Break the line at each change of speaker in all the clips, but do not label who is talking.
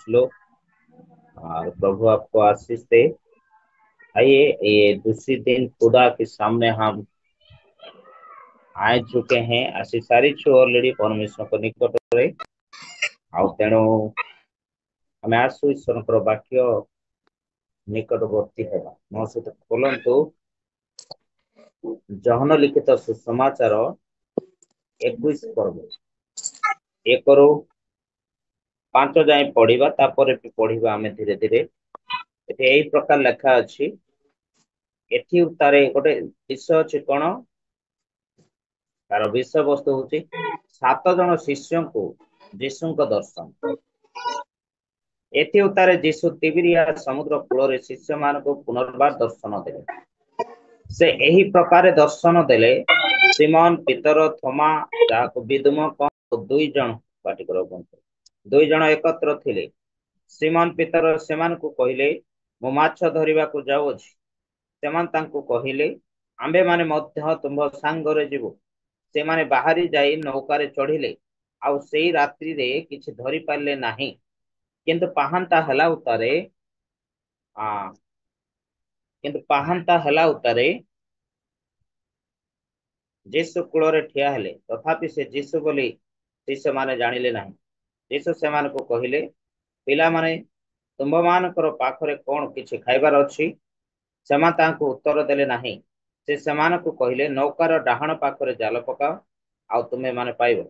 श्लोक। और प्रभु आपको आशीष दे। आइए, ये दूसरी दिन खुदा के सामने हम आ चुके हैं, आसी सारी ऑलरेडी परमेश्वर को निकट रे आउ तेणु हमें आसु ईश्वर वाक्य निकटवर्ती हेबा। मो सहित खोलंतु जहन लिखित सुसमाचार 21 पर्व 1 ରୁ 5 जाए पढ़िबा, तापर भी पढ़िबा आमे धीरे धीरे। एठी एही प्रकार लेखा अछि। एठी तारे गोटे विषय अछि कोन, तार विषय वस्तु होची 7 जन शिष्यों को यीशु को दर्शन। एठी उतारे यीशु तिबिरिया समुद्र कूल रे शिष्य मान को पुनर्बार दर्शन देले। से एही प्रकार दर्शन देले सिमोन पीतर थोमा जाको विदुम को 2 जन पाटी करो बंत 2 जन एकत्र थिले। सिमोन पीतर सेमान को कहिले मो माछ धरिबा को जाउ अछि। सेमान तांको कहिले आंबे माने मध्य तुम सांगरे जीवो। से माने बाहरी जाई नौकारे चढ़िले, आउ सेई रात्रि रे किछि धरि पारले नाही। किंतु पाहांता हला उतारे किंतु पाहांता हला उतारे यीशु कूଳରେ ठिया हेले, तथापि से यीशु बोली शिष्य माने जानिले नाही। यीशु सेमान को कहिले पिला माने तुम मानकर पाखरे कोन किछि खाइबार अछि। सेमान तांको उत्तर देले नाही। से सेमान को कहिले नौकार डाहाण पाखरे जाल पकाओ, आउ तुमे माने पाइबो।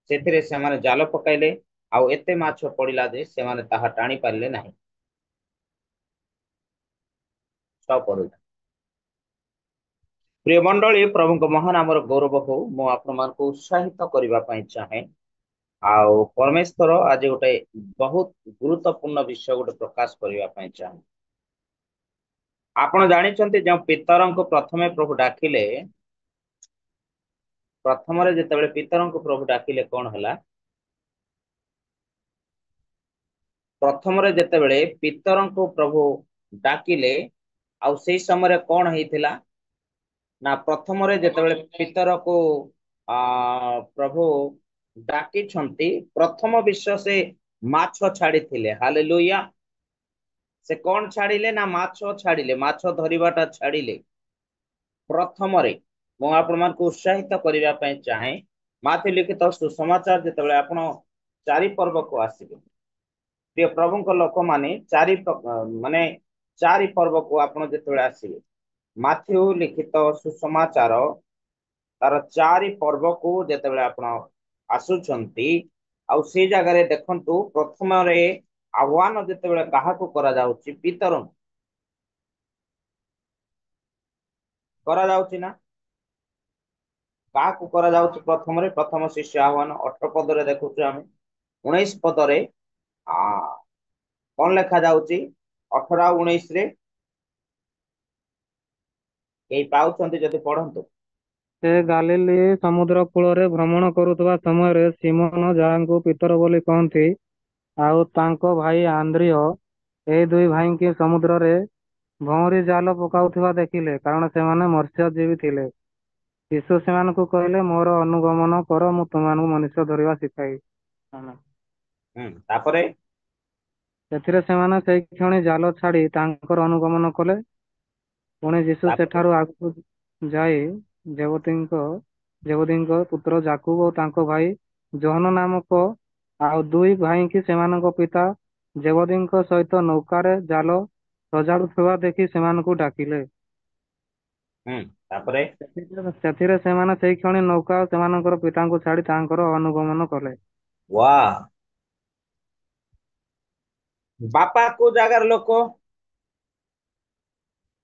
सेथिरे सेमाने जाल पकाइले, आउ एते माछ पड़िला जे सेमाने ताहा टाणी पारले नाही। प्रिय मंडली, प्रभु को महान आमर गौरव हो। मु आपण मान को उत्साहित करबा पई चाहे। आउ परमेश्वर आज गोटे बहुत गुरुत्वपूर्ण विषय गोटे प्रकाश करबा पई चाहे। आपण जानिचंती जे पितरन को प्रथमे प्रभु डाकिले, प्रथम रे जेतेबेले पितरन को प्रभु डाकिले कोन हला, प्रथम रे जेतेबेले पितरन को प्रभु डाकिले आउ सेही समय कोन हेतिला ना, प्रथम रे जेतेबेले पितर को प्रभु डाकी छंती, प्रथम विश्व से माछ छाड़ी थिले। हालेलुया। से कौन छाड़िले ना, माछ छाड़िले, माछ धरिबाटा छाड़िले प्रथम रे। मु आपण मान को उत्साहित करबा पई चाहे। माथि लिखित सुसमाचार जेतेबेले आपण 4 पर्व को आसीबे, प्रिय प्रभु को लोक माने 4 पर्व को आपण जेतेबेले आसीबे, माथ्यू लिखित सुसमाचार तार 4 पर्व को जेतेबेले आपण आसुचंती, आउ से जगह रे देखंतु प्रथम रे आह्वान जेतेबेले काहा को करा जाउची, पितरन करा जाउची ना, काहा को करा जाउची। प्रथम रे प्रथम शिष्य आह्वान 18 पद रे देखुଛୁ आमे। 19 पद रे कौन लेखा जाउची, 18 और 19 रे केही पाउछंती जदि पढंतु।
से गालिली समुद्र कूଳରେ भ्रमण କରୁଥିବା ସମୟରେ ସିମୋନ ଯାହାଙ୍କୁ ପିତର ବୋଲି କହନ୍ତି ଆଉ ତାଙ୍କ ଭାଇ ଆନ୍ଦ୍ରିୟ ଏହି 2 ଭାଇଙ୍କୁ ସମୁଦ୍ରରେ ଭଉଁରୀ ଜାଲ ପକାଉଥିବା ଦେଖିଲେ, କାରଣ ସେମାନେ ମତ୍ସ୍ୟଜୀବୀ ଥିଲେ। ଯୀଶୁ ସେମାନଙ୍କୁ କହିଲେ, ମୋର ଅନୁଗମନ କର, ମୁଁ ତୁମମାନଙ୍କୁ ମନୁଷ୍ୟ ଧରିବା ଶିଖାଇବି।
ତାପରେ
ସେଥିରେ ସେମାନେ ସେହି କ୍ଷଣି ଜାଲ ଛାଡ଼ି ତାଙ୍କର ଅନୁଗମନ କଲେ। ପୁଣି ଯୀଶୁ ସେଠାରୁ ଆଗକୁ ଯାଇ ଜେବଦୀଙ୍କ ପୁତ୍ର ଯାକୁବ ଓ ତାଙ୍କ ଭାଇ ଯୋହନ ନାମକ ଆଉ 2 ଭାଇଙ୍କୁ ସେମାନଙ୍କ ପିତା ଜେବଦୀଙ୍କ ସହିତ ନୌକାରେ ଜାଲ ସଜାଡୁଥିବା ଦେଖି ସେମାନଙ୍କୁ ଡାକିଲେ।
ତାପରେ
ସେଥିରେ ସେମାନେ ସେହି କ୍ଷଣି ନୌକା ଓ ସେମାନଙ୍କର ପିତାଙ୍କୁ ଛାଡ଼ି ତାଙ୍କର ଅନୁଗମନ କଲେ।
वाह, बापा को जागार लोक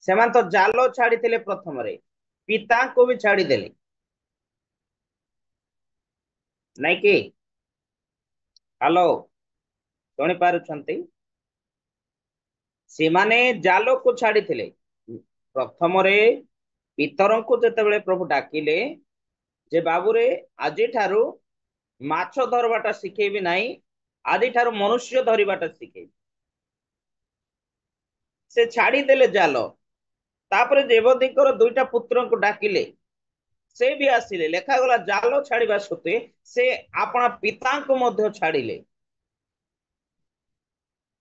सेमान तो जाल छाड़ी थिले, प्रथम रे पिता को भी छाड़ी देले नहीं कि। हेलो, सुनी पारुछंती, से माने जाल को छाड़ी थिले। प्रथम रे पितरन को जेतेबेले प्रभु डाकिले जे बाबू रे आजि ठारू माछ धरबाटा शिखेबी नाही, आदि ठारू मनुष्य धरिबाटा शिखेबी। से छाड़ी देले जाल। तापरे देवदीकर 2टा पुत्र को डाकिले, से भी आसिले। लेखा गला जाल छाड़िबा सत्वे से आपना पिता को मध्य छाड़िले।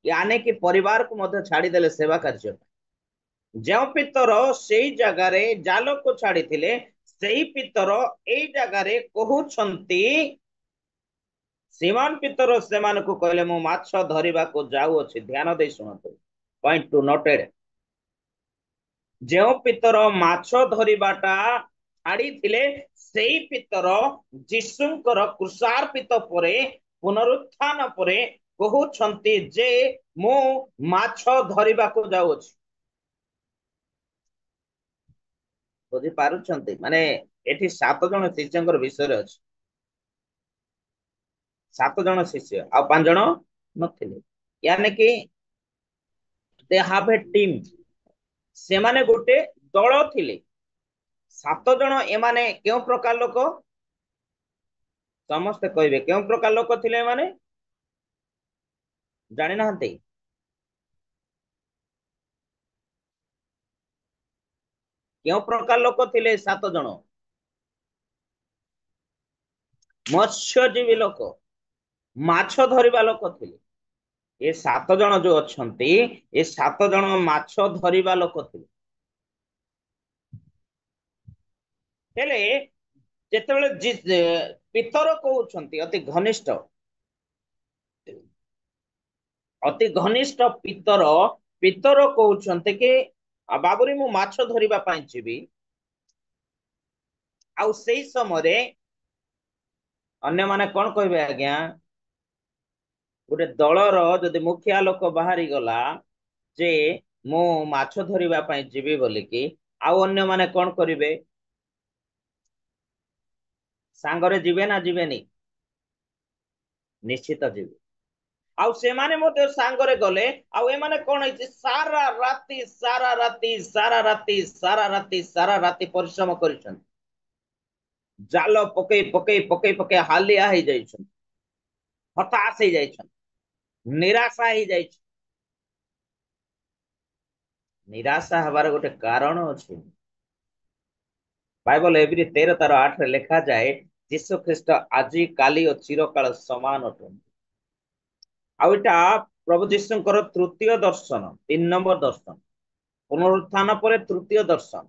यानी कि परिवार को मध्य छाड़ीदेले सेवा कार्य। जो पितर से जगार जाल को छाड़ी से पितर एई जगार कहउछंती सीमान पितर से कहले मु माछ धरिबा को जाउअछि। ध्यान दे शुणतु, पॉइंट टू नोटेड। जो पितर माछ धरिबाटा छाड़ी से पितर जीशुंकर क्रुशार्पित परे पुनरुत्थान परे कहउछंती जे मु माछ धरिबा को जाउअछि। बुझी पारुछंती? माने एठी 7 जन शिष्यंकर विषय अछि। 7 जन शिष्य आ 5 जन नथिले, यानी कि दे हाव ए टीम। से माने गोटे दल थिले। 7 जन एमाने केउ प्रकार लोक? समस्त कहबे केउ प्रकार लोक थिले? माने जानि नाहंती? केउ प्रकार लोक थिले 7 जन? मत्स्यजीवी लोक, माछ धरिबा लोक थिले। ये 7 जन जो अछंती, ये 7 जन माछ धरिबा लोक थिले। हेले जेतेबेले पितर कहउछंती अति घनिष्ठ पितर पितर कहउछंती कि बाबुरी मु माछ धरिबा पाई जीवी। आउ सेई समय अन्य माने कोन कहबे? आज्ञा गोटे दलर जदि मुखिया लोक बाहरी गला जे मु माछ धरिबा पाई जीवी बोलिकी, आउ अन्य माने कोन करिवे? सांगरे जीवे ना जीवेनी? निश्चित जीवे। आउ से माने मोते सांगरे गले। आउ ए माने कोन है? सारा राती सारा राती सारा राती सारा राती सारा राती परिश्रम करिछन। जाल पकई पकई पकई पकई हालिया हो जाइछन, हताश हो जाइछन, निराशा हो जाइछन। निराशा हबार गोटे कारण अछि। बाइबल एवरी 13:8 रे लिखा जाए, यीशु ख्रीस्ट आजि काली और चिरकाल समान अटନ୍ତି। आउ एटा प्रभु जीशुंकर तृतीय दर्शन, 3 नंबर दर्शन, पुनरुत्थान परे तृतीय दर्शन।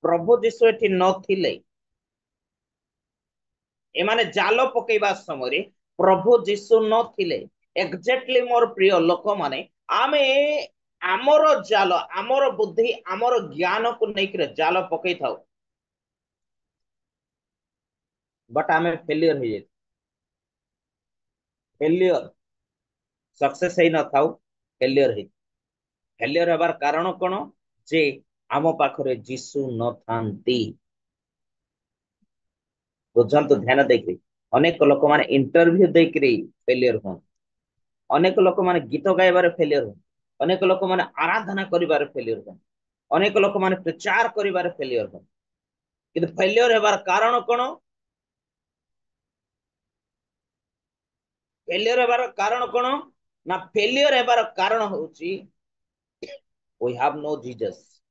प्रभु जीशु एठी नथिले। एमाने जाल पकेइबा समय प्रभु जीशु नथिले। एक्जेक्टली मोर प्रिय लोक माने आमे आमर जाल, आमर बुद्धि, आमर ज्ञान को लेकर जाल पकई थाउ, बट आमे फेलियर हो जाए। फेलियर सक्सेस है न थाउ, फेलियर है। फेलियर हबार कारण कोन? जे आम पाखरे जीशु न थांती। बुझंतु ध्यान देकरी। अनेक लोक माने इंटरव्यू देकरी फेलियर होन। अनेक लोक माने गीत गाइबार फेलियर होन। अनेक लोक माने आराधना करिबार फेलियर होन। अनेक लोक माने प्रचार करिबार फेलियर होन। किंतु फेलियर हेबार कारण कोन? फेलियर हेबार कारण कोन? ना फेलियर हेबार कारण होची वी हैव नो जीसस।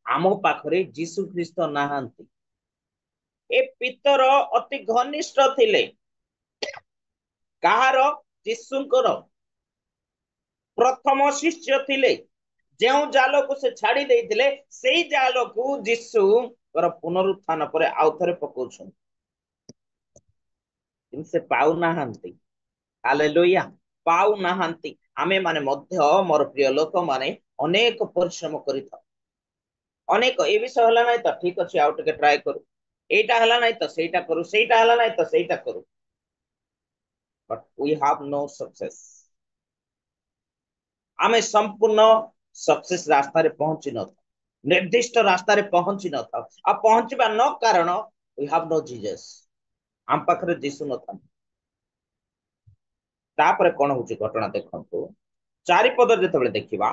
आमो पाखरे जीसु ख्रीस्त नाहांती। ए पितर अति घनिष्ठ थिले। कहार? जीशुंकर प्रथम शिष्य थिले। जो जाल को से छाड़ी देइथिले, सेई जाल को जीशु पुनरुत्थान परे आउ थरे पकाउछन। से पाउ नाहांती। हालेलुया। पाउ नाहांती। आमे माने मध्य मोर प्रिय लोक माने अनेक परिश्रम करिता। अनेक ए विषय हला नै त ठीक अछि आउ टिके ट्राई करू, एटा हला नै त सेटा करू, सेटा हला नै त सेटा करू, but we have no success. आमे संपूर्ण सक्सेस रास्ता रे पहुंची न, निर्दिष्ट रास्ता रे पहुंची न था। आ पहुंचबा न कारण वी हैव नो जीसस। आम पाखरे जीसु न था। तापरे कोन होची घटना देखंतु। 4 पद जेतबेले देखिबा,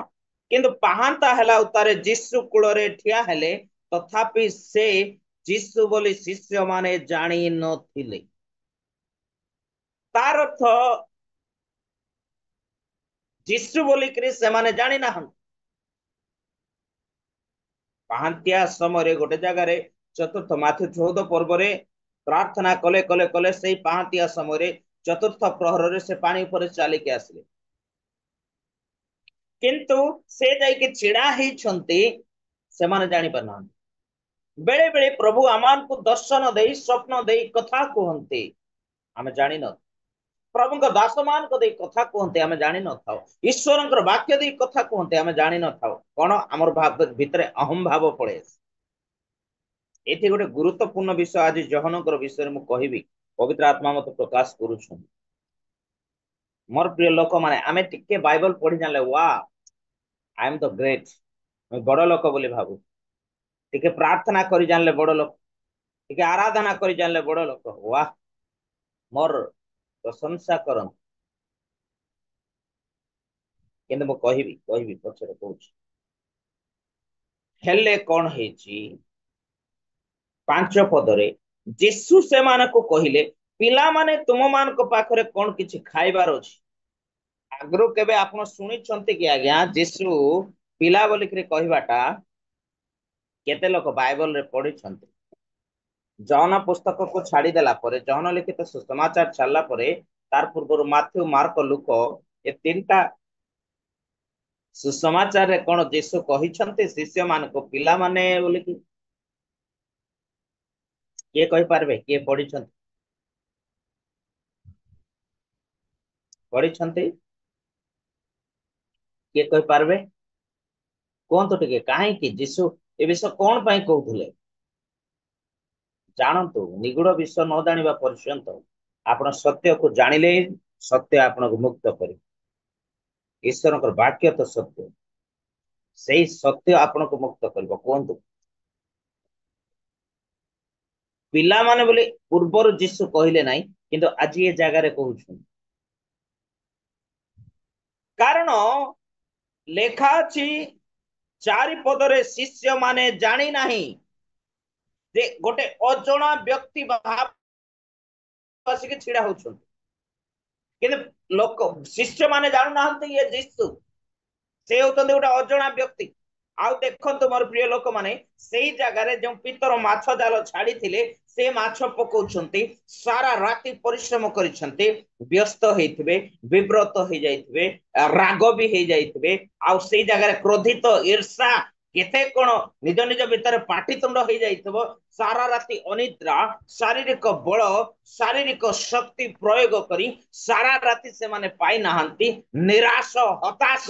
किंतु पाहांता हला उतारे जीसु कुଳରେ ठिया हेले, तथापि से जीसु बोली शिष्य माने जानी नथिले। तार अर्थ जीसु बोली करी से माने जानी ना। पाहांतिया समय गोटे जगार चतुर्थ माथ्यू 14 पर्व रे प्रार्थना कले कले कले से पाहांतिया समय चतुर्थ प्रहर रे से पानी ऊपर चलिके आसले। किंतु से जाइके छिड़ा ହେଇଛନ୍ତି ସେମାନେ ଜାଣି ପାରୁନାହାନ୍ତି। बेले बेले प्रभु आमान को दर्शन दे स्वप्न दे कथा कहते आमे जानि न। प्रभु को दासमान को दे कथा कहते आमे जानि न थाओ। ईश्वर वाक्य दे कथा कहते आमे जानि न थाओ। कौन आमर भाव भितर अहम भाव पड़े। ये गोटे गुरुत्वपूर्ण विषय आज जहनकर विषय में कहबी पवित्र आत्मा मत प्रकाश करुछ। मोर प्रिय लोक माने आमे टिके बाइबल पढ़ी जानले वा आई एम द ग्रेट बड़ लोक बोली भाबू। टिके प्रार्थना करी जानले बड़ लोक, टिके आराधना करी जानले बड़ लोक वाह मोर प्रशंसा करन। किंतु मु कहबी पछरे कहूछ हेले कौन हेची 5 पदरे यीशु से मानको कहिले पिला माने तुम मान को पाखरे कौन किछि खाइबार अछि। आगरो केबे आपण सुनि छंती कि आज्ञा यीशु पिला बोली करे कहबाटा केते लोक बाइबल रे पढ़ी छंती। जॉन पुस्तक को छाड़ी देला परे जॉन लिखित सुसमाचार छाड़ला परे तार पूर्व माथ्यू मार्क लुक ए तीनटा सुसमाचार रे कोन यीशु कहि छंती शिष्य मान को पिला माने बोली कि के कहि पारबे के पढ़ी छंती के कहि पारबे कोन तो टिके काहे कि यीशु ए विषय कोन पई कहउथले जानतु निगुड़ विषय न जानिबा पर्यंत आपण सत्य को जानिले सत्य आपण को मुक्त करी। ईश्वर वाक्य तो सत्य सही सत्य आपण को मुक्त करबो। कोंतु पिला माने बोले पूर्वर यीशु कहिले नाही किंतु आज ये जगह रे कहउछु कारण लेखा अछि 4 पदरे शिष्य माने जानी नाही जे गोटे अजणा व्यक्ति भाव आसिक छिड़ा होछन किंतु लोक शिष्य माने जानु नाहंती ये यीशु से होतंते गोटे अजणा व्यक्ति। आउ देखंतु मोर प्रिय लोक माने सेही जगह रे जो पितर माछ जाल छाड़ी थिले से माछ पकोउछंती सारा राति परिश्रम करिसंती व्यस्त हेइथिबे विव्रत हे जाइथिबे राग भी हे जाइथिबे आउ सेही जगह रे क्रोधित ईर्षा केते कोन निज निज भीतर पाटितुंड हो जाइथिबो सारा राति अनिद्रा शारीरिक बल शारीरिक शक्ति प्रयोग करी सारा राति से माने पाई नाहंती निराश हताश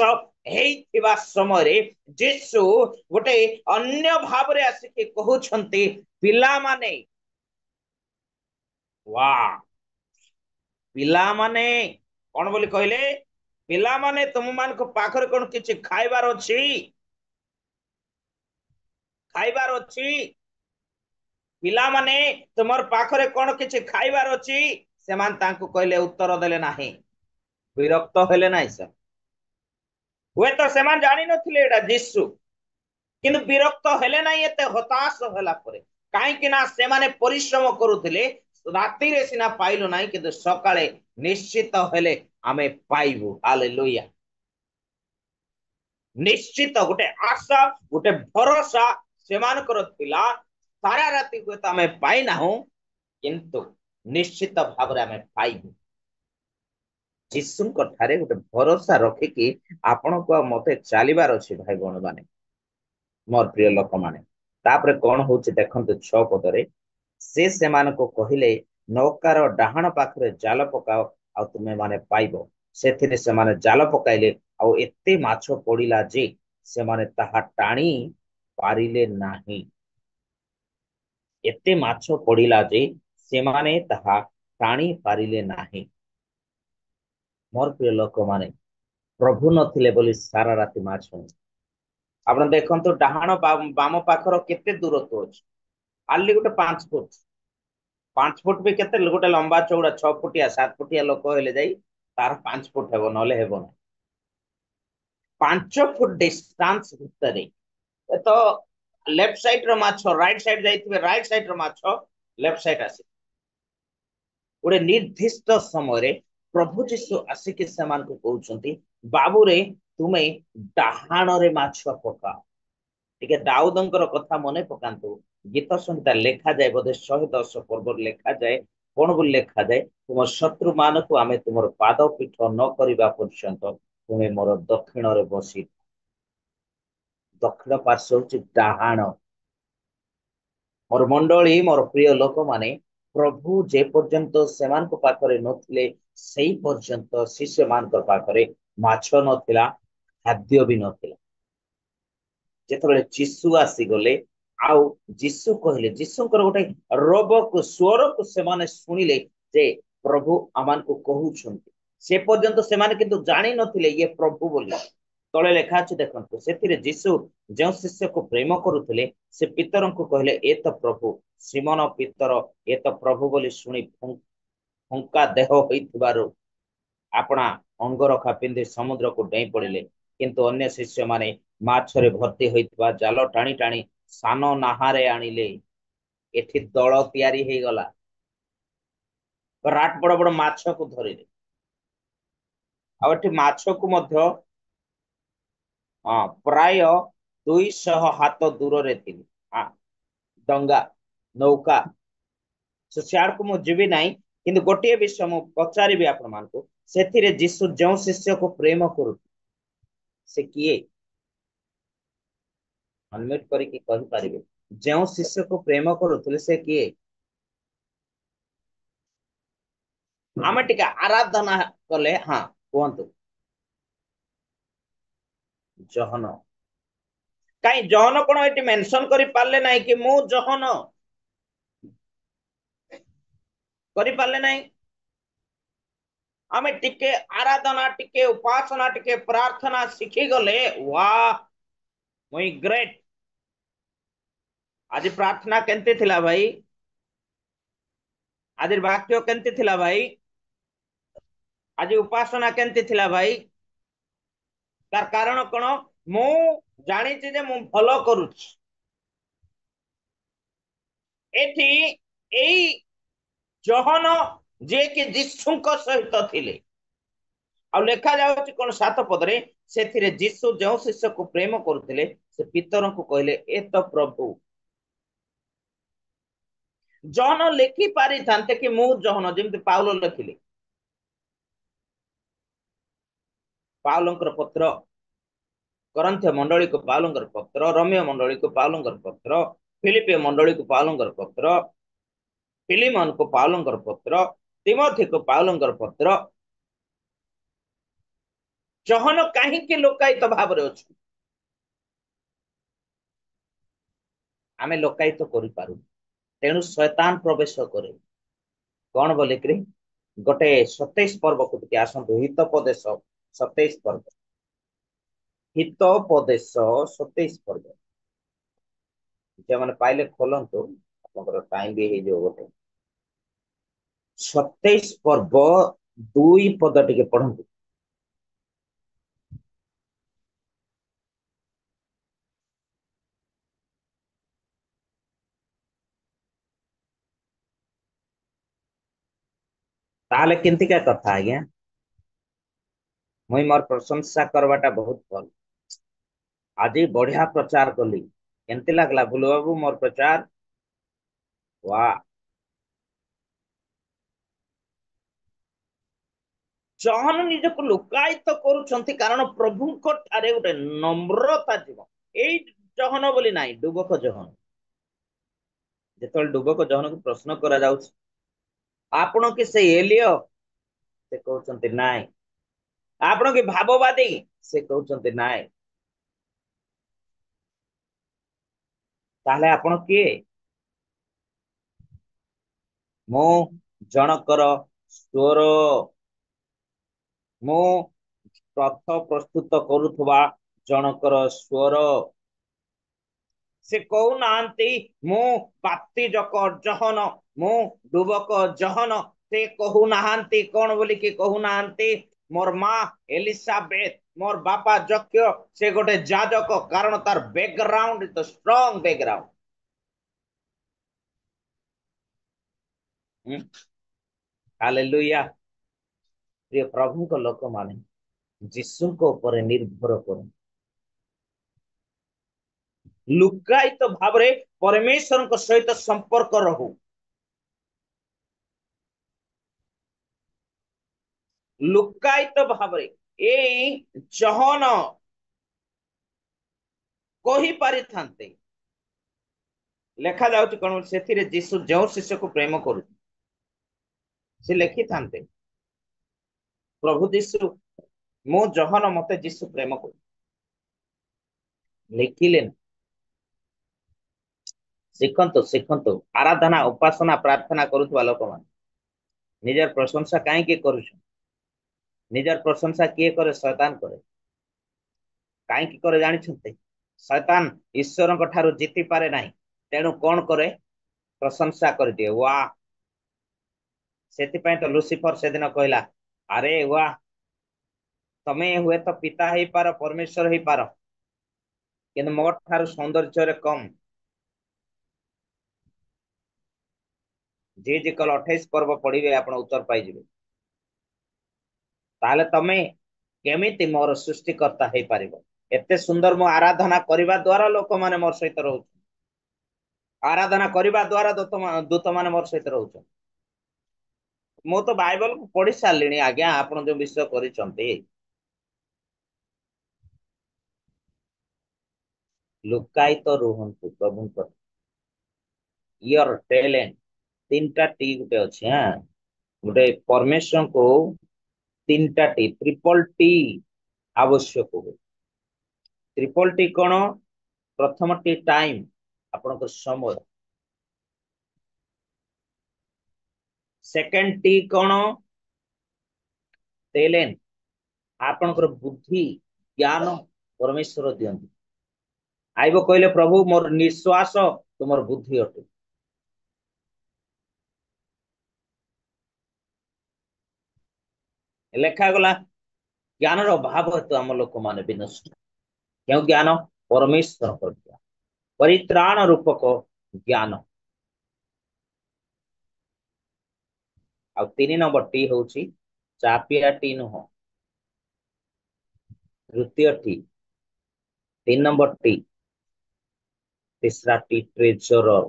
हेइथिबा समय रे यीशु गोटे अन्य भाव रे आसिके कहउछंती पिला माने वाह पिला माने कोन बोली कहले पिला माने तुम मान को पाखर कोन किछि खाइबार अछि पिला माने तुमर पाखरे कोन किछि खाइबार अछि सेमान तांको कहले उत्तर देले नाही विरक्त हेले नाही सर वे तो सेमान जानि नथिले एटा यीशु किंतु विरक्त हेले नाही एते हताश होला परे काहे कि ना सेमाने परिश्रम करूथिले राति रे सिना पाइलो नाही किंतु सकाळे निश्चित हेले आमे पाइबु हालेलुया निश्चित गोटे आशा गोटे भरोसा सेमानकर थिला सारा राति को आमे पाइ नाहु किंतु निश्चित भाव रे आमे पाइबु यीशुଙ୍କ ठारे गोटे भरोसा रखिकी आपण को मते चालिबार अछि भाई बहन माने मोर प्रिय लोक माने तापरे कोन होछि देखंतु 6 पदरे से सेमान को कहिले नौकार डाहाण पाखरे जाल पकाओ आ तुमे माने पाइबो सेथिरे सेमाने जाल पकाइले आ एते माछो पड़िला जे सेमाने ताहा टाणी पारिले नाही एते माछो पड़िला जे सेमाने ताहा टाणी पारिले नाही। मोर प्रिय लोक माने प्रभु नथिले बोली सारा राति माछ आपण देखंतु डाहाण बाम पाखर केते दूरत्व अछि आली गोटे 5 फुट भी केते गोटे लंबा चौड़ा 6 फुटिया 7 फुटिया लोक हेले जाई तार 5 फुट हेबो नले हेबो 5 फुट डिस्टेंस भितरे तो लेफ्ट साइड रो माछो राइट साइड जाइथिबे राइट साइड रो माछो लेफ्ट साइड आसी गोटे निर्दिष्ट समय रे प्रभु यीशु आसिके समान को कहउछंती बाबू रे तुमे डाहाण रे माछ पका टिके दाऊदंकर कथा मने पकांतु गीत संहिता लेखा जाए बोधे 110 पर्व लेखा जाए कोन बोल लेखा जाए तुम शत्रु मान को आमे तुमर पाद पीठ न करिबा पर्यंत ତୁମେ ମୋର ଦକ୍ଷିଣରେ ବସି। ଦକ୍ଷିଣ ପାର୍ଶ୍ୱ ହଉଛି ଡାହାଣ। ମୋର ମଣ୍ଡଳୀ, ମୋର ପ୍ରିୟ ଲୋକମାନେ, ପ୍ରଭୁ ଯେ ପର୍ଯ୍ୟନ୍ତ ସେମାନଙ୍କ ପାଖରେ ନଥିଲେ ସେଇ ପର୍ଯ୍ୟନ୍ତ ଶିଷ୍ୟମାନଙ୍କ ପାଖରେ ମାଛ ନଥିଲା, ଖାଦ୍ୟ ବି ନଥିଲା। ଯେତେବେଳେ ଯୀଶୁ ଆସିଗଲେ, ଆଉ ଯୀଶୁ କହିଲେ, ଯୀଶୁଙ୍କର ଗୋଟେ ରବକୁ ସ୍ୱରକୁ ସେମାନେ ଶୁଣିଲେ ଯେ ପ୍ରଭୁ ଆମମାନଙ୍କୁ କହୁଛନ୍ତି। ସେ ପର୍ଯ୍ୟନ୍ତ ସେମାନେ କିନ୍ତୁ ଜାଣିନଥିଲେ ଇଏ ପ୍ରଭୁ ବୋଲି। ତଳେ ଲେଖା ଅଛି ଦେଖନ୍ତୁ, ସେଥିରେ ଯୀଶୁ ଯେଉଁ ଶିଷ୍ୟକୁ ପ୍ରେମ କରୁଥିଲେ ସେ ପିତରଙ୍କୁ କହିଲେ, ଏ ତ ପ୍ରଭୁ। ସିମୋନ ପିତର ଏ ତ ପ୍ରଭୁ ବୋଲି ଶୁଣି ଫୁଙ୍କା ଦେହ ହୋଇଥିବାରୁ ଆପଣା ଅଙ୍ଗରଖା ପିନ୍ଧି ସମୁଦ୍ରକୁ ଡେଇଁ ପଡ଼ିଲେ। କିନ୍ତୁ ଅନ୍ୟ ଶିଷ୍ୟମାନେ ମାଛରେ ଭର୍ତ୍ତି ହୋଇଥିବା ଜାଲ ଟାଣି ଟାଣି ସାନ ନାହାରେ ଆଣିଲେ। ଏଠି ଦଳ ତିଆରି ହେଇଗଲା, ବିରାଟ ବଡ ବଡ ମାଛକୁ ଧରିଲେ। ଆଉ ଏଠି ମାଛକୁ ମଧ୍ୟ ପ୍ରାୟ 200 ହାତ ଦୂରରେ ଥିଲେ ଡଙ୍ଗା, ନୌକା। ସିଆଡକୁ ମୁଁ ଯିବି ନାହିଁ, କିନ୍ତୁ ଗୋଟିଏ ବିଷୟ ମୁଁ ପଚାରିବି ଆପଣମାନଙ୍କୁ, ସେଥିରେ ଯୀଶୁ ଯେଉଁ ଶିଷ୍ୟକୁ ପ୍ରେମ କରୁଥିଲେ ସେ କିଏ? ଅନମ୍ୟୁଟ କରିକି କହିପାରିବେ, ଯେଉଁ ଶିଷ୍ୟକୁ ପ୍ରେମ କରୁଥିଲେ ସେ କିଏ? ଆମେ ଟିକେ ଆରାଧନା କଲେ, ହଁ କୁହନ୍ତୁ। ଜହନ। କାଇଁ ଜହନ କଣ ଏଠି ମେନସନ କରି ପାରିଲେ ନାହିଁ କି ମୁଁ ଜହନ? କରି ପାରିଲେ ନାହିଁ? ଆମେ ଟିକେ ଆରାଧନା, ଟିକେ ଉପାସନା, ଟିକେ ପ୍ରାर्थନା ଶିଖିଗଲେ, वाह ମୁଇଁ ଗ୍ରେଟ। ଆଜି ପ୍ରାର୍ଥନା କେମିତି ଥିଲା ଭାଇ? ଆଜି ବାକ୍ୟ କେମିତି ଥିଲା ଭାଇ? ଆଜି ଉପାସନା କେମିତି ଥିଲା ଭାଇ? ତାର କାରଣ କଣ? ମୁଁ ଜାଣିଛି ଯେ ମୁଁ ଭଲ କରୁଛି। ଏଠି ଏଇ ଜହନ ଯିଏକି ଯୀଶୁଙ୍କ ସହିତ ଥିଲେ, ଆଉ ଲେଖା ଯାଉଛି କଣ 7 ପଦରେ, ସେଥିରେ ଯୀଶୁ ଯେଉଁ ଶିଷ୍ୟକୁ ପ୍ରେମ କରୁଥିଲେ ସେ ପିତରଙ୍କୁ କହିଲେ, ଏ ତ ପ୍ରଭୁ। ଜହନ ଲେଖି ପାରିଥାନ୍ତେ କି ମୁଁ ଜହନ, ଯେମିତି ପାଉଲ ଲେଖିଲେ। ପାଉଲଙ୍କର ପତ୍ର, କରନ୍ଥୀୟ ମଣ୍ଡଳୀକୁ ପାଉଲଙ୍କର ପତ୍ର, ରୋମୀୟ ମଣ୍ଡଳୀକୁ ପାଉଲଙ୍କର ପତ୍ର, ଫିଲିପିୟ ମଣ୍ଡଳୀକୁ ପାଉଲଙ୍କର ପତ୍ର, ଫିଲିମନକୁ ପାଉଲଙ୍କର ପତ୍ର, ତିମୋଥୀକୁ ପାଉଲଙ୍କର ପତ୍ର। ଜହନ କାହିଁକି ଲୋକାୟିତ ଭାବରେ ଅଛି? ଆମେ ଲୋକାୟିତ କରିପାରୁ, ତେଣୁ ଶୈତାନ ପ୍ରବେଶ କରେ। କଣ ବୋଲିକିରି? ଗୋଟେ 27 ପର୍ବକୁ ଟିକେ ଆସନ୍ତୁ, ହିତୋପଦେଶ 27 ପର୍ବ। ହିତୋପଦେଶ 27 ପର୍ବ। ଯେଉଁମାନେ ପାଇଲେ ଖୋଲନ୍ତୁ, ଆପଣଙ୍କର ଟାଇମ ବି ହେଇଯିବ। ଗୋଟେ 27 ପର୍ବ 2 ପଦ ଟିକେ ପଢନ୍ତୁ। ତାহଲେ କେମିତିକା କଥା ଆଜ୍ଞା? ମୁଇଁ ମୋର ପ୍ରଶଂସା କରବାଟା ବହୁତ ଭଲ। ଆଜି ବଢିଆ ପ୍ରଚାର କଲି। କେମିତି ଲାଗଲା ଭୁଲ ବାବୁ ମୋର ପ୍ରଚାର? वाह। ଜହନ ନିଜକୁ ଲୁକାୟିତ କରୁଛନ୍ତି କାରଣ ପ୍ରଭୁଙ୍କ ଠାରେ ଗୋଟେ ନମ୍ରତା ଯିବ। ଏଇ ଜହନ ବୋଲି ନାହିଁ, ଡୁବକ ଜହନ। ଯେତେବେଳେ ଡୁବକ ଜହନକୁ ପ୍ରଶ୍ନ କରାଯାଉଛି, ଆପଣ କି ସେ ଏଲିୟ? ସେ କହୁଛନ୍ତି ନାଇଁ। ଆପଣ କି ଭାବବାଦୀ? ସେ କହୁଛନ୍ତି ନାଇଁ। ତାହେଲେ ଆପଣ କିଏ? ମୁଁ ଜଣକର ସ୍ୱର, ମୁଁ ପଥ ପ୍ରସ୍ତୁତ କରୁଥିବା ଜଣକର ସ୍ୱର। ସେ କହୁନାହାନ୍ତି ମୁଁ ବାପ୍ତିଜକ ଜହନ, ମୁଁ ଡୁବକ ଜହନ। ସେ କହୁନାହାନ୍ତି କଣ ବୋଲିକି କହୁନାହାନ୍ତି, ମୋର ମା ଏଲିସାବେଥ, ମୋର ବାପା ଯକ୍ଷ, ସେ ଗୋଟେ ଯାଜକ। କାରଣ ତାର ବ୍ୟାକଗ୍ରାଉଣ୍ଡ ତ ଷ୍ଟ୍ରଙ୍ଗ ବ୍ୟାକଗ୍ରାଉଣ୍ଡ। ହାଲେଲୁୟା। ପ୍ରିୟ ପ୍ରଭୁଙ୍କ ଲୋକମାନେ, ଯୀଶୁଙ୍କ ଉପରେ ନିର୍ଭର କରୁ। ଲୁକାୟିତ ଭାବରେ ପରମେଶ୍ୱରଙ୍କ ସହିତ ସମ୍ପର୍କ ରହୁ। ଲୁକାୟିତ ଭାବରେ ଏଇ ଜହନ କହି ପାରିଥାନ୍ତେ। ଲେଖା ଯାଉଛି କଣ, ସେଥିରେ ଯୀଶୁ ଯେଉଁ ଶିଷ୍ୟକୁ ପ୍ରେମ କରୁ ସେ ଲେଖିଥାନ୍ତେ, ପ୍ରଭୁ ଯୀଶୁ, ମୁଁ ଜହନ, ମତେ ଯୀଶୁ ପ୍ରେମ କରୁ, ଲେଖିଲେନି। ଶିଖନ୍ତୁ ଶିଖନ୍ତୁ, ଆରାଧନା ଉପାସନା ପ୍ରାର୍ଥନା କରୁଥିବା ଲୋକମାନେ ନିଜର ପ୍ରଶଂସା କାହିଁକି କରୁଛୁ? ନିଜର ପ୍ରଶଂସା କିଏ କରେ? ଶୈତାନ କରେ। କାହିଁକି କରେ ଜାଣିଛନ୍ତି? ଶୈତାନ ଈଶ୍ୱରଙ୍କ ଠାରୁ ଜିତି ପାରେ ନାହିଁ, ତେଣୁ କଣ କରେ? ପ୍ରଶଂସା କରିଦିଏ। ୱାହ! ସେଥିପାଇଁ ତ ଲୁସିଫର ସେଦିନ କହିଲା, ଆରେ ୱାହ, ତମେ ହୁଏତ ପିତା ହେଇପାର, ପରମେଶ୍ୱର ହେଇପାର, କିନ୍ତୁ ମୋ ଠାରୁ ସୌନ୍ଦର୍ଯ୍ୟରେ କମ। ଯେ କଲ 28 ପର୍ବ ପଢିବେ ଆପଣ ଉତ୍ତର ପାଇଯିବେ। ତାହେଲେ ତମେ କେମିତି ମୋର ସୃଷ୍ଟିକର୍ତ୍ତା ହେଇପାରିବ? ଏତେ ସୁନ୍ଦର ମୁଁ ଆରାଧନା କରିବା ଦ୍ୱାରା ଲୋକମାନେ ମୋର ସହିତ ରହୁଛନ୍ତି। ଆରାଧନା କରିବା ଦ୍ୱାରା ଦୂତ ମାନେ ମୋର ସହିତ ରହୁଛନ୍ତି। ମୁଁ ତ ବାଇବଲ ପଢି ସାରିଲିଣି ଆଜ୍ଞା, ଆପଣ ଯୋଉ ବିଷୟ କରିଛନ୍ତି। ଲୁକାୟିତ ରୁହନ୍ତୁ ପ୍ରଭୁଙ୍କ। ଇୟର ଟେଲେଣ୍ଟ, 3ଟା ଟି ଗୋଟେ ଅଛି। ଗୋଟେ ପରମେଶ୍ୱରଙ୍କୁ 3ଟା ଟି, ଟ୍ରିପଲ ଟି ଆବଶ୍ୟକ ହୁଏ। ଟ୍ରିପଲ ଟି କଣ? ପ୍ରଥମ ଟି ଟାଇମ, ଆପଣଙ୍କ ସମୟ। ସେକେଣ୍ଡ ଟି କଣ? ଟେଲେଣ୍ଟ, ଆପଣଙ୍କର ବୁଦ୍ଧି ଜ୍ଞାନ ପରମେଶ୍ୱର ଦିଅନ୍ତି। ଆଇବ କହିଲେ, ପ୍ରଭୁ ମୋର ନିଶ୍ୱାସ ତୁମର ବୁଦ୍ଧି ଅଟେ। ଲେଖାଗଲା, ଜ୍ଞାନର ଅଭାବ ହେତୁ ଆମ ଲୋକମାନେ ବିନଷ୍ଟ। କେଉଁ ଜ୍ଞାନ? ପରମେଶ୍ୱରଙ୍କ ଜ୍ଞାନ, ପରିତ୍ରାଣ ରୂପକ ଜ୍ଞାନ। ଆଉ 3 ନମ୍ବର ଟି ହଉଛି ଚାପିଆ ଟି ନୁହଁ, ତୃତୀୟ ଟି। 3 ନମ୍ବର ଟି, ତିସରା ଟି ଟ୍ରେଜର।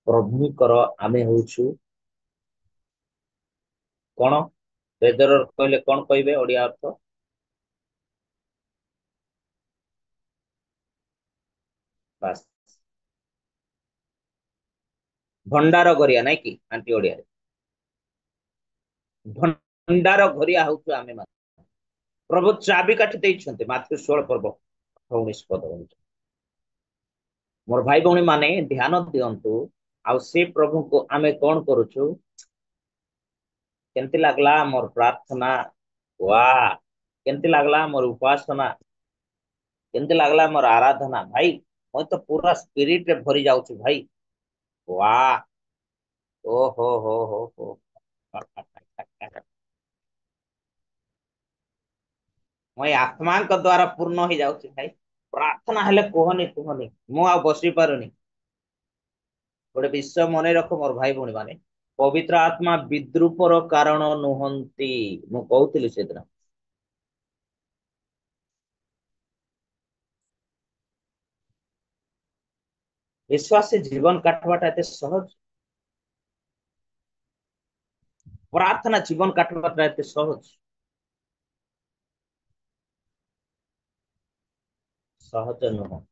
ପ୍ରଭୁଙ୍କର ଆମେ ହଉଛୁ କଣ? ଟ୍ରେଜର କହିଲେ କଣ କହିବେ ଓଡିଆ ଅର୍ଥ? ବାସ୍, ଭଣ୍ଡାର ଘରିଆ, ନାଇଁ କି ଆଣ୍ଟି? ଓଡିଆରେ ଭଣ୍ଡାର ଘରିଆ ହଉଛୁ ଆମେ ମାନେ। ପ୍ରଭୁ ଚାବି କାଠି ଦେଇଛନ୍ତି, ମାଥ୍ୟୁ 16 ପର୍ବ 19 ପଦ। ମୋର ଭାଇ ଭଉଣୀ ମାନେ ଧ୍ୟାନ ଦିଅନ୍ତୁ। ଆଉ ସେ ପ୍ରଭୁଙ୍କୁ ଆମେ କଣ କରୁଛୁ? କେମିତି ଲାଗଲା ମୋର ପ୍ରାର୍ଥନା? ୱାହ! କେମିତି ଲାଗଲା ମୋର ଉପାସନା? କେମିତି ଲାଗଲା ମୋର ଆରାଧନା? ଭାଇ ମୁଁ ତ ପୁରା ସ୍ପିରିଟ ରେ ଭରି ଯାଉଛି ଭାଇ। ୱାହ! ଓ ହୋ ହୋ ହୋ ହୋ। ମୁଁ ଏଇ ଆତ୍ମାଙ୍କ ଦ୍ଵାରା ପୂର୍ଣ୍ଣ ହେଇଯାଉଛି ଭାଇ। ପ୍ରାର୍ଥନା ହେଲେ କୁହନି କୁହନି, ମୁଁ ଆଉ ବସି ପାରୁନି। ଗୋଟେ ବିଷୟ ମନେ ରଖ ମୋର ଭାଇ ଭଉଣୀ ମାନେ, ପବିତ୍ର ଆତ୍ମା ବିଦ୍ରୁପର କାରଣ ନୁହନ୍ତି। ମୁଁ କହୁଥିଲି ସେଦିନ। ବିଶ୍ୱାସୀ ଜୀବନ କାଟବାଟା ଏତେ ସହଜ? ପ୍ରାର୍ଥନା ଜୀବନ କାଟବାଟା ଏତେ ସହଜ? ସହଜ ନୁହଁ।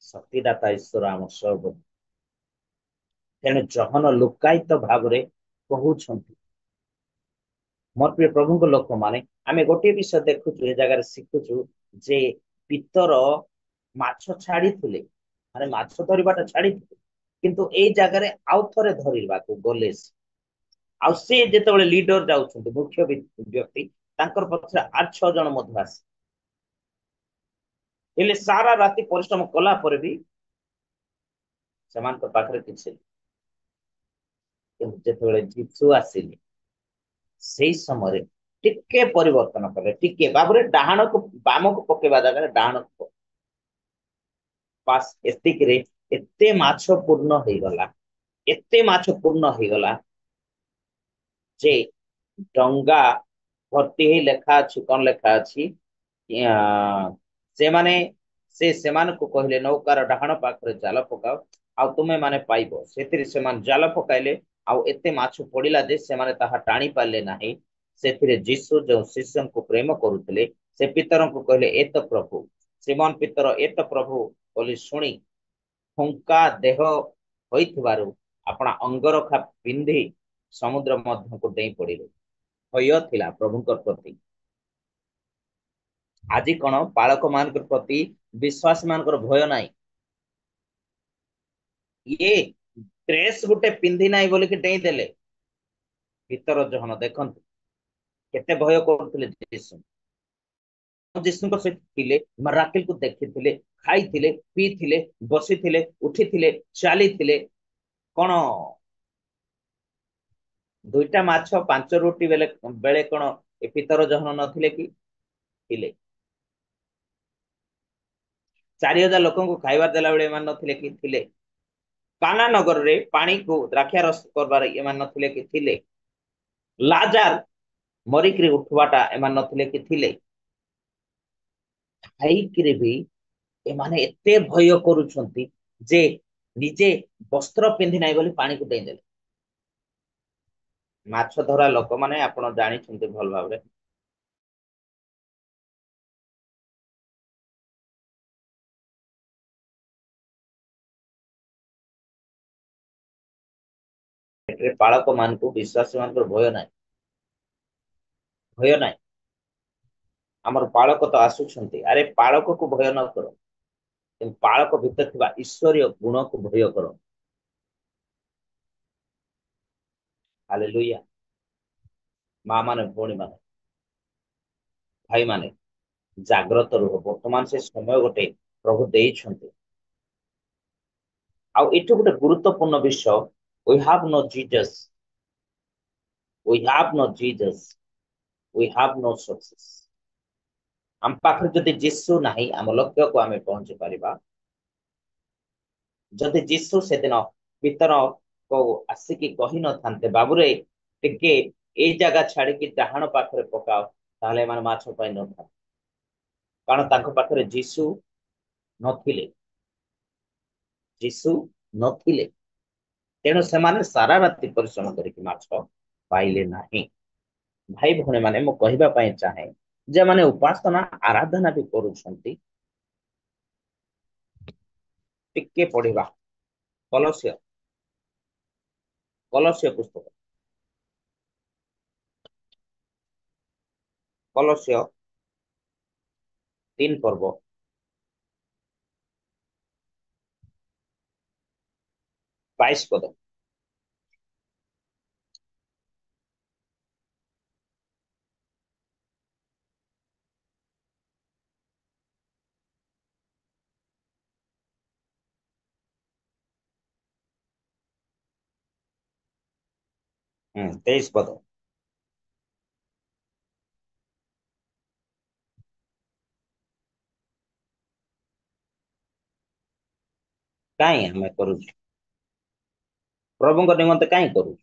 ଶକ୍ତିଦାତା ଈଶ୍ୱର ଆମ ସର୍ବ। ତେଣୁ ଜହନ ଲୁକାୟିତ ଭାବରେ କହୁଛନ୍ତି। ମୋର ପ୍ରିୟ ପ୍ରଭୁଙ୍କ ଲୋକମାନେ, ଆମେ ଗୋଟିଏ ବିଷୟ ଦେଖୁଛୁ, ଏ ଜାଗାରେ ଶିଖୁଛୁ ଯେ ପିତର ମାଛ ଛାଡିଥିଲେ, ମାନେ ମାଛ ଧରିବାଟା ଛାଡିଥିଲେ, କିନ୍ତୁ ଏଇ ଜାଗାରେ ଆଉ ଥରେ ଧରିବାକୁ ଗଲେ। ଆଉ ସେ ଯେତେବେଳେ ଲିଡର ଯାଉଛନ୍ତି, ମୁଖ୍ୟ ବ୍ୟକ୍ତି, ତାଙ୍କର ପଛରେ 8-6 ଜଣ ମଧ୍ୟ ଆସେ। ହେଲେ ସାରା ରାତି ପରିଶ୍ରମ କଲା ପରେ ବି ସେମାନଙ୍କ ପାଖରେ କିଛି, କିନ୍ତୁ ଯେତେବେଳେ ଯୀଶୁ ଆସିଲେ ସେଇ ସମୟରେ ଟିକେ ପରିବର୍ତ୍ତନ କଲେ। ଟିକେ ଭାବରେ ଡାହାଣକୁ ବାମକୁ ପକେଇବା ଜାଗାରେ ଡାହାଣକୁ, ବାସ୍ ଏତିକିରେ ଏତେ ମାଛ ପୂର୍ଣ୍ଣ ହେଇଗଲା, ଏତେ ମାଛ ପୂର୍ଣ୍ଣ ହେଇଗଲା ଯେ ଡଙ୍ଗା ଭର୍ତ୍ତି ହେଇ, ଲେଖା ଅଛି କଣ ଲେଖା ଅଛି, ସେମାନେ ସେମାନଙ୍କୁ କହିଲେ ନୌକାର ଡାହାଣ ପାଖରେ ଜାଲ ପକାଅ ଆଉ ତୁମେ ମାନେ ପାଇବ। ସେଥିରେ ସେମାନେ ଜାଲ ପକାଇଲେ, ଆଉ ଏତେ ମାଛ ପଡିଲା ଯେ ସେମାନେ ତାହା ଟାଣି ପାରିଲେ ନାହିଁ। ସେଥିରେ ଯୀଶୁ ଯେଉଁ ଶିଷ୍ୟଙ୍କୁ ପ୍ରେମ କରୁଥିଲେ ସେ ପିତରଙ୍କୁ କହିଲେ ଏ ତ ପ୍ରଭୁ। ସିମୋନ ପିତର ଏ ତ ପ୍ରଭୁ ବୋଲି ଶୁଣି ଫୁଙ୍କା ଦେହ ହୋଇଥିବାରୁ ଆପଣା ଅଙ୍ଗରଖା ପିନ୍ଧି ସମୁଦ୍ର ମଧ୍ୟକୁ ଡେଇଁ ପଡ଼ିଲେ। ଭୟ ଥିଲା ପ୍ରଭୁଙ୍କ ପ୍ରତି। ଆଜି କଣ ପାଳକ ମାନଙ୍କ ପ୍ରତି ବିଶ୍ୱାସୀ ମାନଙ୍କର ଭୟ ନାହିଁ। ଇଏ ଡ୍ରେସ ଗୋଟେ ପିନ୍ଧି ନାହିଁ ବୋଲିକି ଡେଇଁ ଦେଲେ। ଭିତର ଜହନ ଦେଖନ୍ତୁ କେତେ ଭୟ କରୁଥିଲେ ଯୀଶୁ। ଯୀଶୁଙ୍କ ସହିତ ଥିଲେ, ରାତିକୁ ଦେଖିଥିଲେ, ଖାଇଥିଲେ, ପିଇଥିଲେ, ବସିଥିଲେ, ଉଠିଥିଲେ, ଚାଲିଥିଲେ। କଣ ଦୁଇଟା ମାଛ 5 ରୁଟି ବେଳେ କଣ ଏ ପିତର ଜହନ ନଥିଲେ କି? ଥିଲେ। 4000 ଲୋକଙ୍କୁ ଖାଇବା ଦେଲା ବେଳେ ଏମାନେ ନଥିଲେ କି? ଥିଲେ। କାନା ନଗରରେ ପାଣିକୁ ଦ୍ରାକ୍ଷା ରସ କରବାରେ ଏମାନେ ନଥିଲେ କି? ଥିଲେ। ଲାଜାର ମରିକିରି ଉଠବାଟା ଏମାନେ ନଥିଲେ କି? ଥିଲେ। ଖାଇକିରି ବି ଏମାନେ ଏତେ ଭୟ କରୁଛନ୍ତି ଯେ ନିଜେ ବସ୍ତ୍ର ପିନ୍ଧି ନାହିଁ ବୋଲି ପାଣିକୁ ଦେଇଦେଲେ। ମାଛ ଧରା ଲୋକମାନେ ଆପଣ ଜାଣିଛନ୍ତି ଭଲ ଭାବରେ। ପାଳକ ମାନଙ୍କୁ ବିଶ୍ୱାସୀ ମାନଙ୍କର ଭୟ ନାହିଁ। ଭୟ ନାହିଁ। ଆମର ପାଳକ ତ ଆସୁଛନ୍ତି। ଆରେ ପାଳକକୁ ଭୟ ନ କର, କିନ୍ତୁ ପାଳକ ଭିତରେ ଥିବା ଈଶ୍ୱରୀୟ ଗୁଣକୁ ଭୟ କର। ହାଲେଲୁୟା। ମା ମାନେ, ଭଉଣୀ ମାନେ, ଭାଇ ମାନେ ଜାଗ୍ରତ ରୁହ। ବର୍ତ୍ତମାନ ସେ ସମୟ ଗୋଟେ ପ୍ରଭୁ ଦେଇଛନ୍ତି। ଆଉ ଏଠୁ ଗୋଟେ ଗୁରୁତ୍ୱପୂର୍ଣ୍ଣ ବିଷୟ, we have no Jesus, we have no Jesus, we have no success। ଆମ ପାଖରେ ଯଦି ଯୀଶୁ ନାହିଁ ଆମ ଲକ୍ଷ୍ୟକୁ ଆମେ ପହଞ୍ଚି ପାରିବା। ଯଦି ଯୀଶୁ ସେଦିନ ପିତରକୁ ଆସିକି କହିନଥାନ୍ତେ ବାବୁରେ ଟିକେ ଏଇ ଜାଗା ଛାଡିକି ଡାହାଣ ପାଖରେ ପକାଅ, ତାହେଲେ ଏମାନେ ମାଛ ପାଇ ନଥାନ୍ତେ। କାରଣ ତାଙ୍କ ପାଖରେ ଯୀଶୁ ନଥିଲେ। ଯୀଶୁ ନଥିଲେ। ତେଣୁ ସେମାନେ ସାରା ରାତି ପରିଶ୍ରମ କରିକି ମାଛ ପାଇଲେ ନାହିଁ। ଭାଇ ଭଉଣୀ ମାନେ, ମୁଁ କହିବା ପାଇଁ ଚାହେଁ ଯେମାନେ ଉପାସନା ଆରାଧନା ବି କରୁଛନ୍ତି, ଟିକେ ପଢିବା କଲସ୍ୟ ପୁସ୍ତକ, କଲସ୍ୟ 3 ପର୍ବ 22 ପଦ। ହୁଁ, 23 ପଦ। କାଇଁ ଆମେ କରୁଛୁ? ପ୍ରଭୁଙ୍କ ନିମନ୍ତେ କାଇଁ କରୁଛୁ?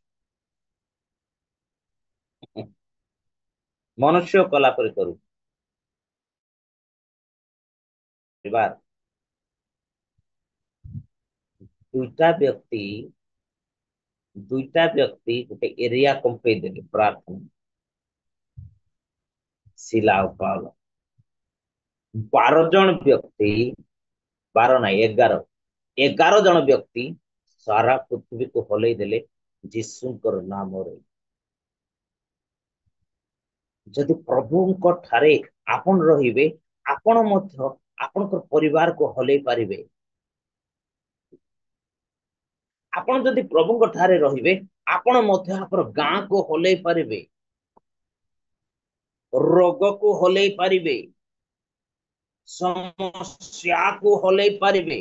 ମନୁଷ୍ୟ କଲା ପରି କରୁ। ଦୁଇଟା ବ୍ୟକ୍ତି ଗୋଟେ ଏରିଆ କମ୍ପେଇ ଦେଲେ ପ୍ରାର୍ଥନା, ଶିଲା ଆଉ ପାଉଲ। 12 ଜଣ ବ୍ୟକ୍ତି, 12 ନାହିଁ 11 ଜଣ ବ୍ୟକ୍ତି ସାରା ପୃଥିବୀକୁ ହଲେଇ ଦେଲେ ଯୀଶୁଙ୍କର ନାମରେ। ଯଦି ପ୍ରଭୁଙ୍କ ଠାରେ ଆପଣ ରହିବେ, ଆପଣ ମଧ୍ୟ ଆପଣଙ୍କର ପରିବାରକୁ ହଲେଇ ପାରିବେ। ଆପଣ ଯଦି ପ୍ରଭୁଙ୍କ ଠାରେ ରହିବେ, ଆପଣ ମଧ୍ୟ ଆପଣଙ୍କ ଗାଁକୁ ହଲେଇ ପାରିବେ, ରୋଗକୁ ହଲେଇ ପାରିବେ, ସମସ୍ୟାକୁ ହଲେଇ ପାରିବେ।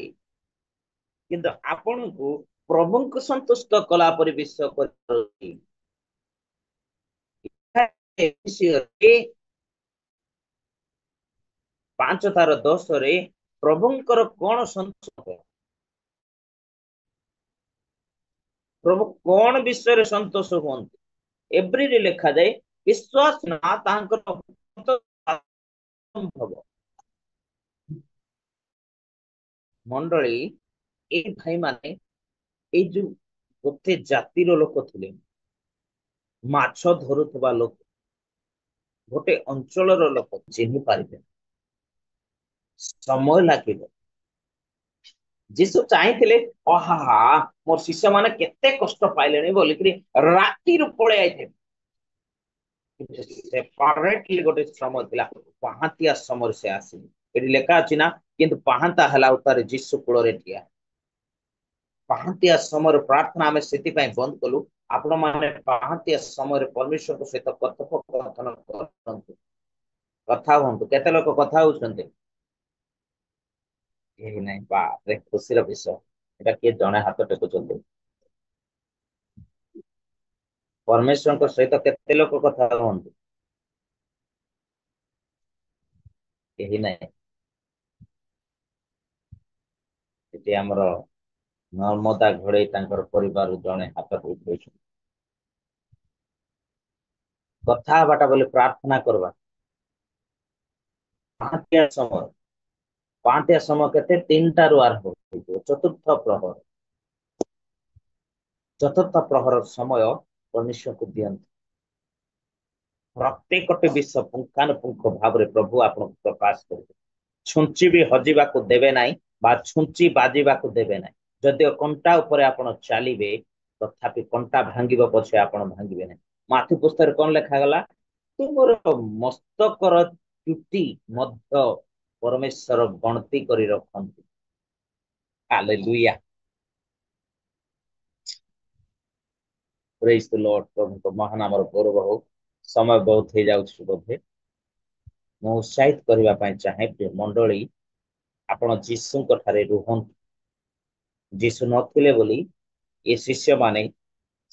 କିନ୍ତୁ ଆପଣଙ୍କୁ ପ୍ରଭୁଙ୍କୁ ସନ୍ତୁଷ୍ଟ କଲା ପରି ବିଶ୍ୱାସ କରି 5:10 ପ୍ରଭୁଙ୍କର କଣ ସନ୍ତୋଷ, ପ୍ରଭୁ କଣ ବିଷୟରେ ସନ୍ତୋଷ ହୁଅନ୍ତି? ଏବ୍ରିରେ ଲେଖାଯାଏ ବିଶ୍ୱାସ ନା ତାଙ୍କର ସମ୍ଭବ। ମଣ୍ଡଳୀ, ଏଇ ଭାଇ ମାନେ ଏଇ ଯୋଉ ଗୋଟେ ଜାତିର ଲୋକ ଥିଲେ, ମାଛ ଧରୁଥିବା ଲୋକ, ଗୋଟେ ଅଞ୍ଚଳର ଲୋକ ଚିହ୍ନି ପାରିବେ, ସମୟ ଲାଗିବ। ଯୀଶୁ ଚାହିଁଥିଲେ ଅହା ମୋର ଶିଷ୍ୟ ମାନେ କେତେ କଷ୍ଟ ପାଇଲେଣି ବୋଲିକିରି ରାତିରୁ ପଳେଇ ଆଇଥିଲେ, ସେପାରେଟଲି ଗୋଟେ ସମୟ ଥିଲା, ପାହାନ୍ତିଆ ସମୟରେ ସେ ଆସିଲେ। ଏଠି ଲେଖା ଅଛି ନା, କିନ୍ତୁ ପାହାନ୍ତା ହେଲା ଉତ୍ତାରେ ଯୀଶୁ କୂଳରେ ଠିଆ। ପାହାନ୍ତିଆ ସମୟରେ ପ୍ରାର୍ଥନା ଆମେ ସେଥିପାଇଁ ବନ୍ଦ କଲୁ। ଆପଣ ମାନେ ପାହାନ୍ତିଆ ସମୟରେ ପରମେଶ୍ୱରଙ୍କ ସହିତ କଥୋପକଥନ କରନ୍ତୁ, କଥା ହୁଅନ୍ତୁ। କେତେ ଲୋକ କଥା ହଉଛନ୍ତି? କେହି ନାହିଁ। ବାପରେ ଖୁସିର ବିଷୟ। ଏଟା କିଏ ଜଣେ ହାତ ଟେକୁଛନ୍ତି? ପରମେଶ୍ୱରଙ୍କ ସହିତ କେତେ ଲୋକ କଥା ହୁଅନ୍ତୁ? କେହି ନାହିଁ। ଏଠି ଆମର ନର୍ମଦା ଘୋଡେଇ ତାଙ୍କର ପରିବାରରୁ ଜଣେ ହାତ ଉଠେଇଛନ୍ତି। କଥା ହବାଟା ବୋଲି ପ୍ରାର୍ଥନା କରବା। ପାହାନ୍ତିଆ ସମୟ, ପାହାନ୍ତିଆ ସମୟ କେତେ? 3ଟାରୁ ଆରମ୍ଭ ହୋଇଯିବ, ଚତୁର୍ଥ ପ୍ରହର। ଚତୁର୍ଥ ପ୍ରହର ସମୟ ପରମେଶ୍ୱରକୁ ଦିଅନ୍ତୁ। ପ୍ରତ୍ୟେକଟି ବିଷୟ ପୁଙ୍ଖାନୁପୁଙ୍ଖ ଭାବରେ ପ୍ରଭୁ ଆପଣଙ୍କୁ ପ୍ରକାଶ କରିବେ। ଛୁଞ୍ଚି ବି ହଜିବାକୁ ଦେବେ ନାହିଁ, ବା ଛୁଞ୍ଚି ବାଜିବାକୁ ଦେବେ ନାହିଁ। ଯଦିଓ କଣ୍ଟା ଉପରେ ଆପଣ ଚାଲିବେ, ତଥାପି କଣ୍ଟା ଭାଙ୍ଗିବ ପଛେ ଆପଣ ଭାଙ୍ଗିବେ ନାହିଁ। ମାଥି ପୁସ୍ତକରେ କଣ ଲେଖାଗଲା? ତୁମର ମସ୍ତକର ଚୁଟି ମଧ୍ୟ ପରମେଶ୍ୱର ଗଣତି କରି ରଖନ୍ତି। ହାଲେଲୁୟା, ପ୍ରେଜ୍ ଦ ଲର୍ଡ। ପ୍ରଭୁଙ୍କ ମହାନାମର ଗୌରବ ହଉ। ସମୟ ବହୁତ ହେଇଯାଉଛି ବୋଧେ। ମୁଁ ଉତ୍ସାହିତ କରିବା ପାଇଁ ଚାହେଁ, ପ୍ରିୟ ମଣ୍ଡଳୀ, ଆପଣ ଯୀଶୁଙ୍କ ଠାରେ ରୁହନ୍ତୁ। ଯୀଶୁ ନଥିଲେ ବୋଲି ଏ ଶିଷ୍ୟମାନେ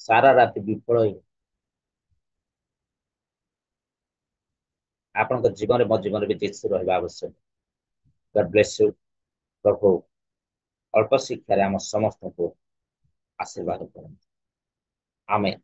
ସାରା ରାତି ବିଫଳ ହେଇ। ଆପଣଙ୍କ ଜୀବନରେ, ମୋ ଜୀବନରେ ବି ଯୀଶୁ ରହିବା ଆବଶ୍ୟକ। ଗଡ୍ ବ୍ଲେସ୍ ୟୁ। ପ୍ରଭୁ ଅଳ୍ପ ଶିକ୍ଷାରେ ଆମ ସମସ୍ତଙ୍କୁ ଆଶୀର୍ବାଦ କରନ୍ତୁ। ଆମେନ୍।